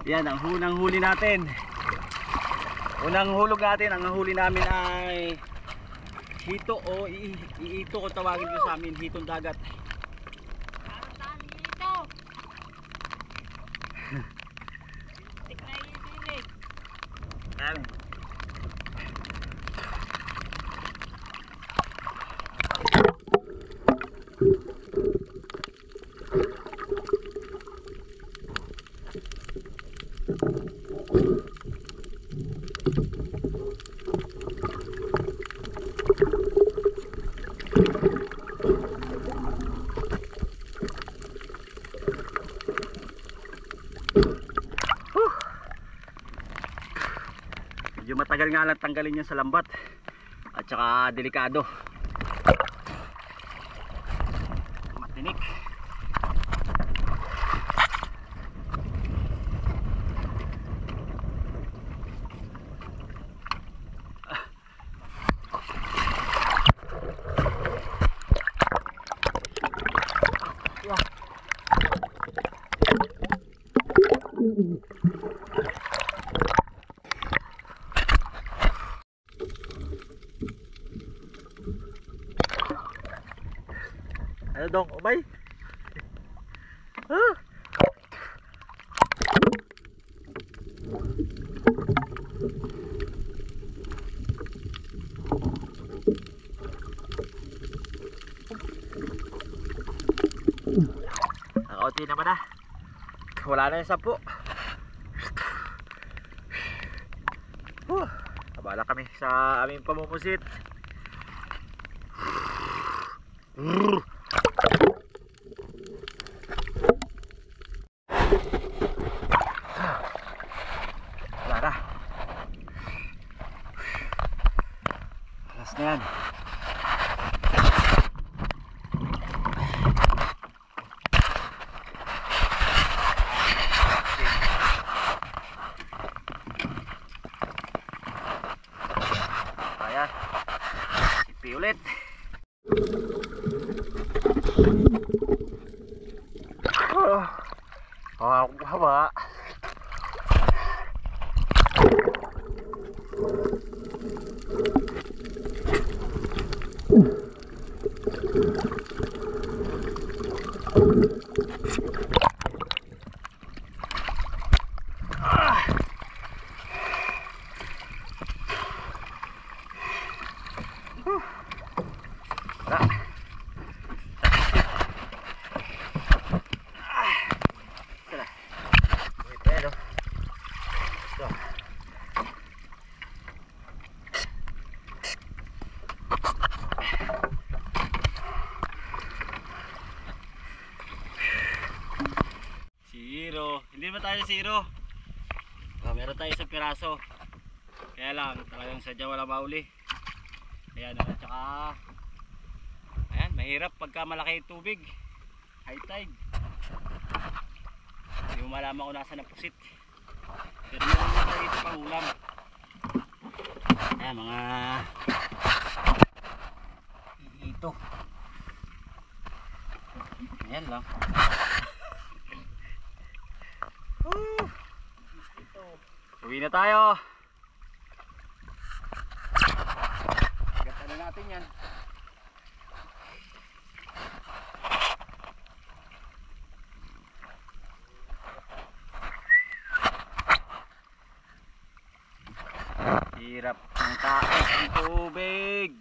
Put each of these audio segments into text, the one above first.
Yan ang unang huli natin. Unang hulog natin, ang huli namin ay hito o iito kung tawagin ko sa amin, hitong dagat. Ayan. Medyo matagal nga lang tanggalin yan sa lambat at saka delikado, matinik. Ano dong, umay? Ah! Nakaunti naman na. Wala na yung 10. Abala kami sa aming pamumusit. Wala na. Alas na yan. Ayan. Sipi ulit. Haba. Zero. Hindi ba tayo zero? Meron tayo isang piraso. Kaya lang talagang sadya wala mauli. Ayan, at saka ayan, mahirap pagka malaki yung tubig, high tide. Hindi mo malaman kung nasa napusit. Pero meron mo tayo ito pang ulam. Ayan, mga ito. Ayan lang. Uwi na tayo. Gata na natin yan. Hirap ng taas ng tubig.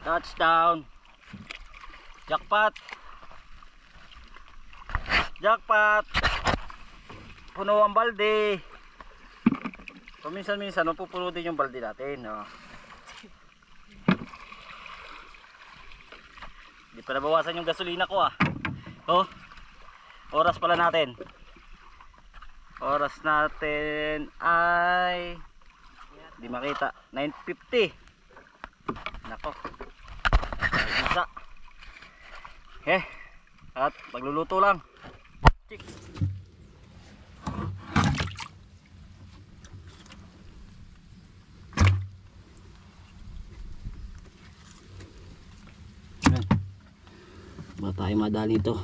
Touchdown. Jackpot. Jackpot. Puno ang balde. Paminsan-minsan mapupuno din yung balde natin, no? Hindi pa nabawasan yung gasolina ko, ah. Oh. Oras pala natin. Oras natin ay di makita, 9:50. Nako. Bisa. At magluluto lang. Chik. Baka tayo madali ito.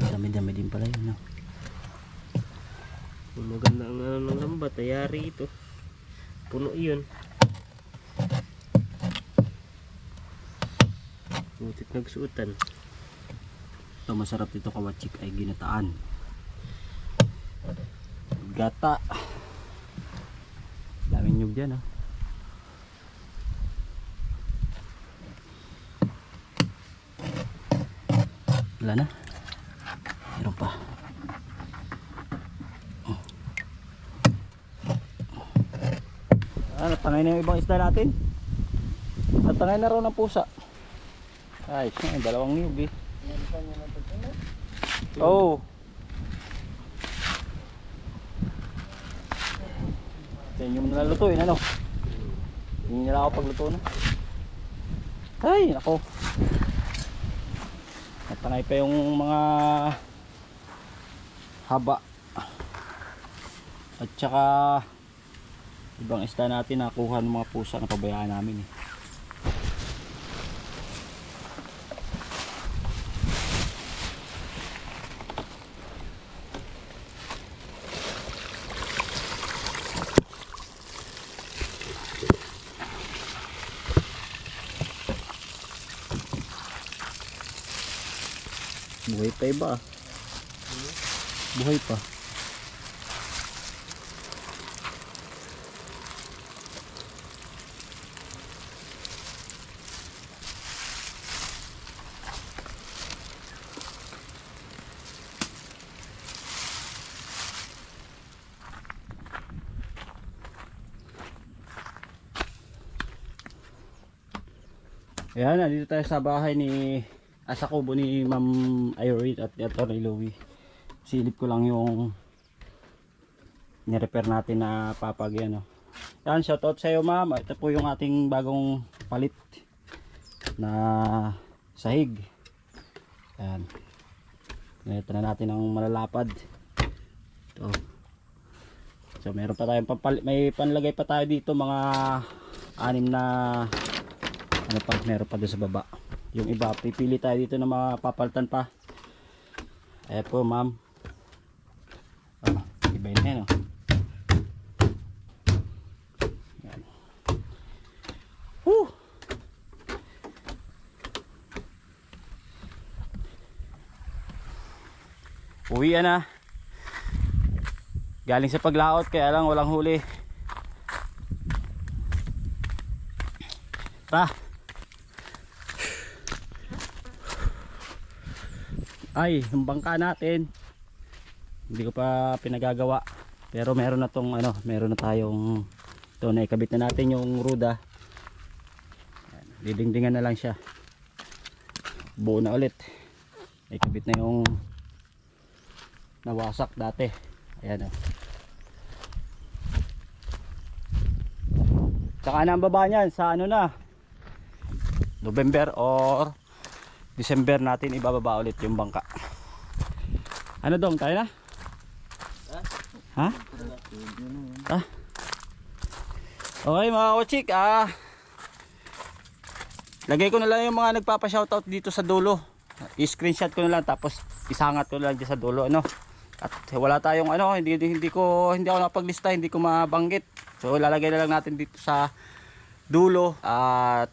Dami-dami din pala yun, no? Maganda ang ano ng lambat, ayari ito. Puno yun. Butit nagsuotan. Ito masarap dito kawachik ay ginataan. Gata. Daming nyug dyan, ha? Wala na. Meron pa. Natangay na yung ibang isda natin. Natangay na raw ng pusa. Ay, dalawang niyog eh. Oh. Yan yung nalalutuin, ano? Hindi nila ako pagluto na. Ay, nako. Natangay pa yung mga haba. At saka ibang isda natin nakuha ng mga pusa na pabayaan namin eh. Buhay pa iba. Buhay pa. Ayan, nandito tayo sa bahay ni sa kubo ni Ma'am Irene at Atty. Louie. Silip ko lang yung ni-repair natin na papag yan. Yan, shoutout sa iyo, Ma'am. Ito po yung ating bagong palit na sahig. Ayan. Ito na natin ang malalapad. Ito. So meron pa tayong may panlagay pa tayo dito, mga 6 na ano pa, meron pa doon sa baba. Yung iba, pipili tayo dito na mga papalitan pa. Ayan po, Ma'am. Iba yun yan, oh. Ayan. Woo! Uwian na. Galing sa paglaot, kaya lang walang huli. Ay, yung bangka natin hindi ko pa pinagagawa, pero meron na tong ano, meron na tayong ito, na ikabit na natin yung ruda. Didingdingan na lang siya, buo na ulit. Ikabit na yung nawasak dati. Ayan, oh. Saka na ang baba niyan sa ano na November or December natin ibababa ulit yung bangka. Ano dong, tayo na? Ha? Ha? Okay mga kawachik, lagay ko na lang yung mga nagpapa-shoutout dito sa dulo. I-screenshot ko na lang, tapos isangat ko na lang dyan sa dulo, ano? At wala tayong ano, hindi ako napaglista, hindi ko mabanggit. So lalagay na lang natin dito sa dulo. At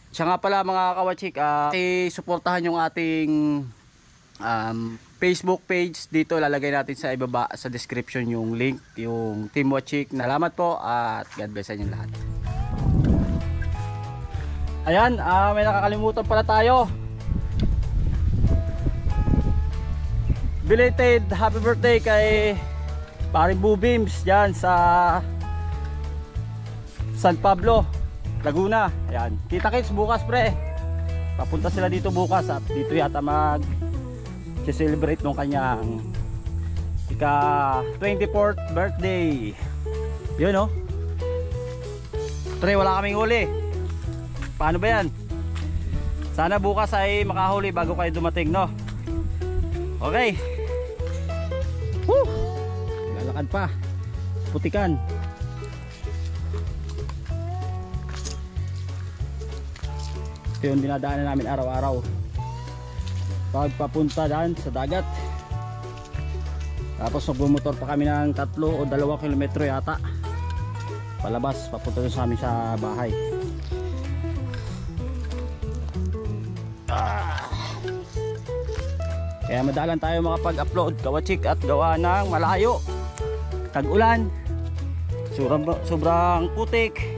siya nga pala mga kawachik, suportahan yung ating Facebook page. Dito lalagay natin sa ibaba sa description yung link, yung Team Wachik. Salamat po at God bless sa inyo lahat. Ayan, may nakakalimutan pala tayo. Belated happy birthday kay Paring Bubims dyan sa San Pablo, Laguna. Ayan, kita-kits bukas pre. Papunta sila dito bukas at dito yata mag-celebrate nung kanyang ika 24th birthday. Yun, oh. Pre, wala kaming huli. Paano ba yan? Sana bukas ay makahuli bago kayo dumating, no? Okay. Woo! Lalakad pa. Putikan. Ito yung dinadaanan namin araw-araw pagpapunta daan sa dagat. Tapos magbumotor pa kami ng 3 o 2 kilometro yata palabas papunta doon sa amin sa bahay. Kaya madalan tayo makapag-upload kawachik at gawa ng malayo, tag-ulan, sobrang putik.